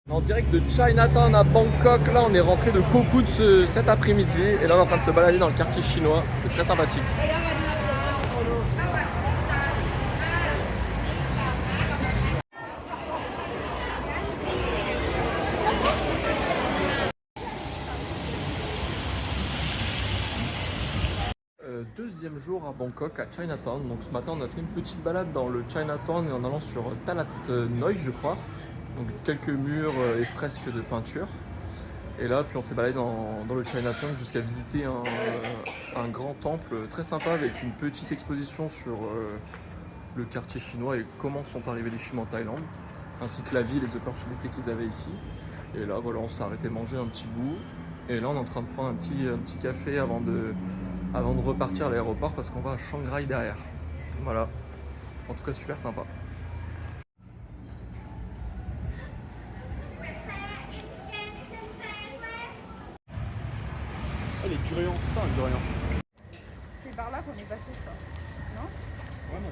En direct de Chinatown à Bangkok, là on est rentré de Cocoon cet après-midi et là on est en train de se balader dans le quartier chinois, c'est très sympathique. Deuxième jour à Bangkok, à Chinatown. Donc ce matin on a fait une petite balade dans le Chinatown et en allant sur Talat Noi je crois. Donc quelques murs et fresques de peinture. Et là puis on s'est baladé dans le Chinatown jusqu'à visiter un grand temple très sympa avec une petite exposition sur le quartier chinois et comment sont arrivés les Chinois en Thaïlande. Ainsi que la vie et les opportunités qu'ils avaient ici. Et là voilà on s'est arrêté manger un petit bout. Et là on est en train de prendre un petit café avant de repartir à l'aéroport parce qu'on va à Shanghai derrière. Voilà, en tout cas super sympa. Elle est Gurion, c'est ça un Gurion. C'est par là qu'on est passé, ça. Non? Ouais, non.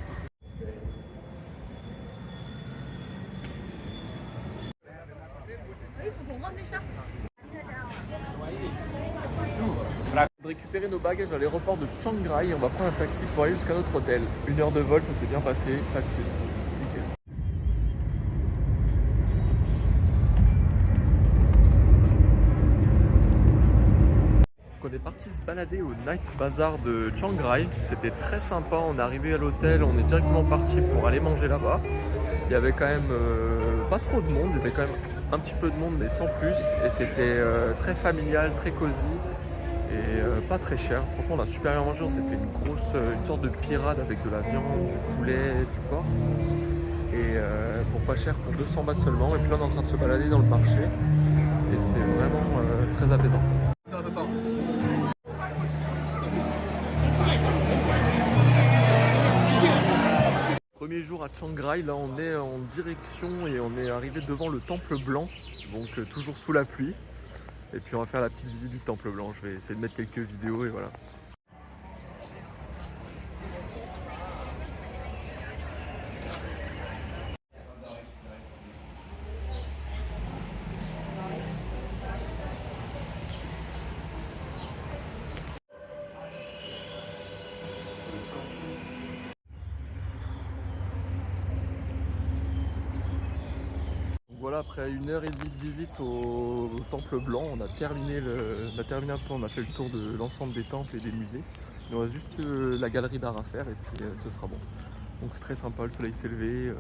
Oui, il faut qu'on rende l'écharpe. De récupérer nos bagages à l'aéroport de Chiang Rai, on va prendre un taxi pour aller jusqu'à notre hôtel. 1 heure de vol, ça s'est bien passé, facile, nickel. Donc on est parti se balader au Night Bazaar de Chiang Rai, c'était très sympa, on est arrivé à l'hôtel, on est directement parti pour aller manger là-bas. Il y avait quand même pas trop de monde, il y avait quand même un petit peu de monde mais sans plus et c'était très familial, très cosy. Et pas très cher. Franchement, on a super bien mangé. On s'est fait une sorte de pirade avec de la viande, du poulet, du porc. Et pour pas cher, pour 200 bahts seulement. Et puis là, on est en train de se balader dans le marché. Et c'est vraiment très apaisant. Premier jour à Chiang Rai, là on est en direction et on est arrivé devant le temple blanc. Donc toujours sous la pluie. Et puis on va faire la petite visite du temple blanc, je vais essayer de mettre quelques vidéos et voilà. Voilà, après 1 heure et demie de visite au temple blanc, on a terminé un peu, on a fait le tour de l'ensemble des temples et des musées. Il nous reste juste la galerie d'art à faire et puis ce sera bon. Donc c'est très sympa, le soleil s'est levé,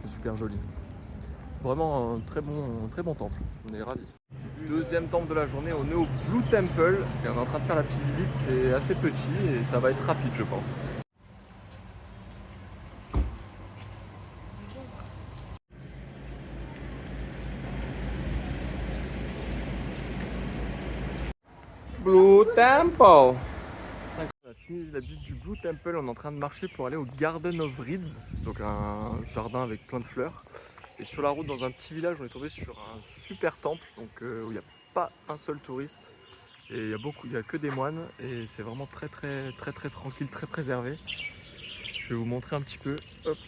c'est super joli. Vraiment un très bon temple, on est ravis. Deuxième temple de la journée, on est au Blue Temple et on est en train de faire la petite visite, c'est assez petit et ça va être rapide je pense. Blue Temple. On a fini la visite du Blue Temple, on est en train de marcher pour aller au Garden of Reeds, donc un jardin avec plein de fleurs. Et sur la route, dans un petit village, on est tombé sur un super temple, donc où il n'y a pas un seul touriste. Et il y a que des moines et c'est vraiment très tranquille, très préservé. Je vais vous montrer un petit peu. Hop.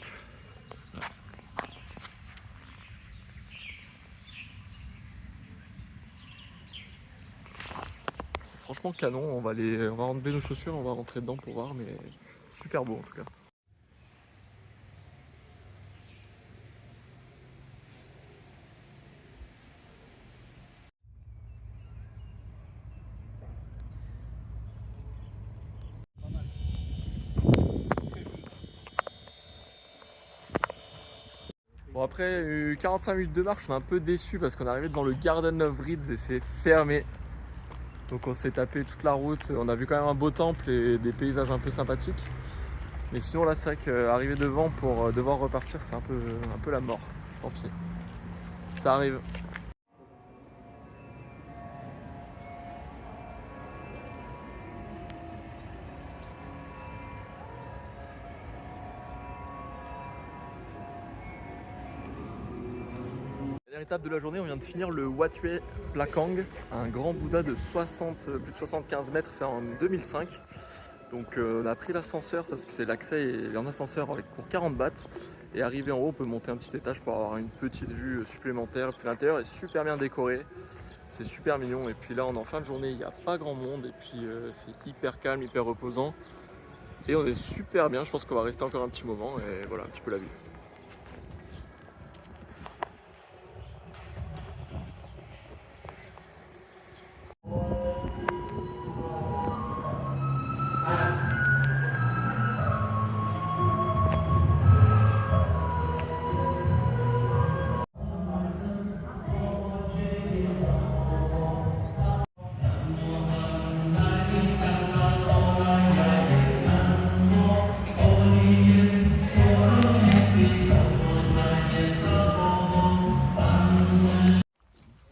Franchement canon, on va enlever nos chaussures, on va rentrer dedans pour voir, mais super beau en tout cas. Bon après 45 minutes de marche, on est un peu déçu parce qu'on est arrivé devant le Garden of Reeds et c'est fermé. Donc on s'est tapé toute la route, on a vu quand même un beau temple et des paysages un peu sympathiques. Mais sinon là c'est vrai qu'arriver devant pour devoir repartir c'est un peu la mort, tant pis. Ça arrive. Dernière étape de la journée, on vient de finir le Wat Yue Plakang, un grand Bouddha de plus de 75 mètres fait en 2005. Donc on a pris l'ascenseur parce que c'est l'accès en ascenseur pour 40 bahts. Et arrivé en haut, on peut monter un petit étage pour avoir une petite vue supplémentaire. Puis l'intérieur est super bien décoré, c'est super mignon. Et puis là, on est en fin de journée, il n'y a pas grand monde. Et puis c'est hyper calme, hyper reposant. Et on est super bien, je pense qu'on va rester encore un petit moment. Et voilà un petit peu la vue.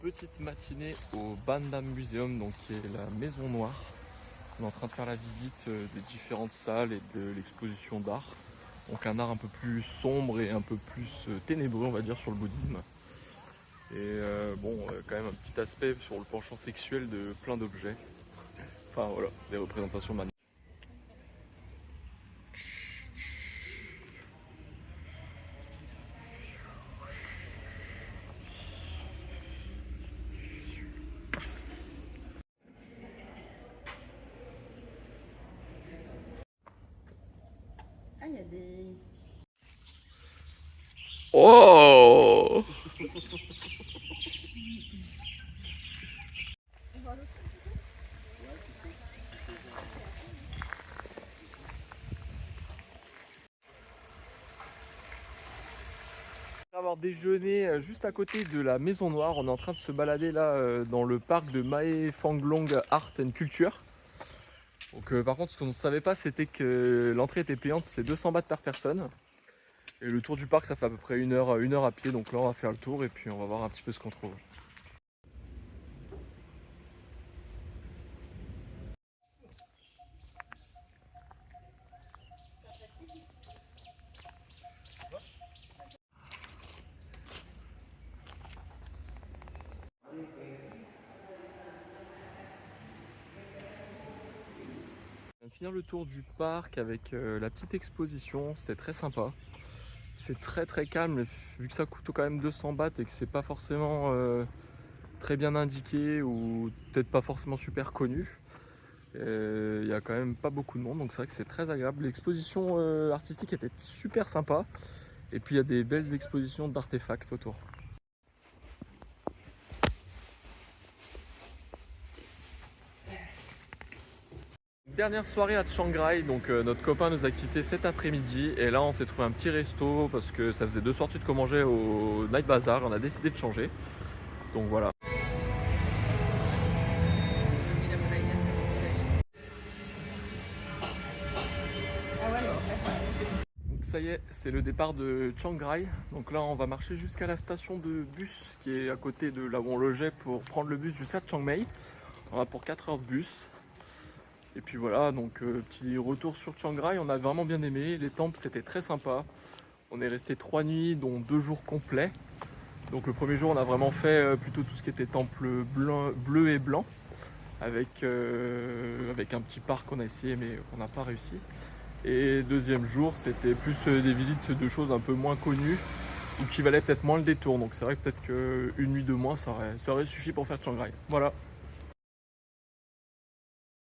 Petite matinée au Bandam Museum, donc qui est la Maison Noire. On est en train de faire la visite des différentes salles et de l'exposition d'art. Donc un art un peu plus sombre et un peu plus ténébreux, on va dire, sur le bouddhisme. Et quand même un petit aspect sur le penchant sexuel de plein d'objets. Enfin voilà, des représentations magnifiques. Ah, il y a des... Oh! Après avoir déjeuné juste à côté de la Maison Noire, on est en train de se balader là dans le parc de Mae Fanglong Art and Culture. Donc par contre, ce qu'on ne savait pas, c'était que l'entrée était payante, c'est 200 bahts par personne. Et le tour du parc, ça fait à peu près une heure à pied, donc là on va faire le tour et puis on va voir un petit peu ce qu'on trouve. On vient de finir le tour du parc avec la petite exposition, c'était très sympa. C'est très calme, vu que ça coûte quand même 200 bahts et que c'est pas forcément très bien indiqué ou peut-être pas forcément super connu. Il y a quand même pas beaucoup de monde, donc c'est vrai que c'est très agréable. L'exposition artistique était super sympa. Et puis il y a des belles expositions d'artefacts autour. Dernière soirée à Chiang Rai, donc notre copain nous a quittés cet après-midi et là on s'est trouvé un petit resto parce que ça faisait 2 soirs de suite qu'on mangeait au Night Bazaar, on a décidé de changer. Donc voilà. Donc ça y est, c'est le départ de Chiang Rai. Donc là on va marcher jusqu'à la station de bus qui est à côté de là où on logeait pour prendre le bus jusqu'à Chiang Mai. On a pour 4 heures de bus. Et puis voilà, donc petit retour sur Chiang Rai, on a vraiment bien aimé. Les temples c'était très sympa. On est resté 3 nuits, dont 2 jours complets. Donc le premier jour on a vraiment fait plutôt tout ce qui était temple bleu et blanc. Avec un petit parc qu'on a essayé mais on n'a pas réussi. Et deuxième jour c'était plus des visites de choses un peu moins connues ou qui valaient peut-être moins le détour. Donc c'est vrai que peut-être qu'une nuit de moins ça aurait suffi pour faire Chiang Rai. Voilà.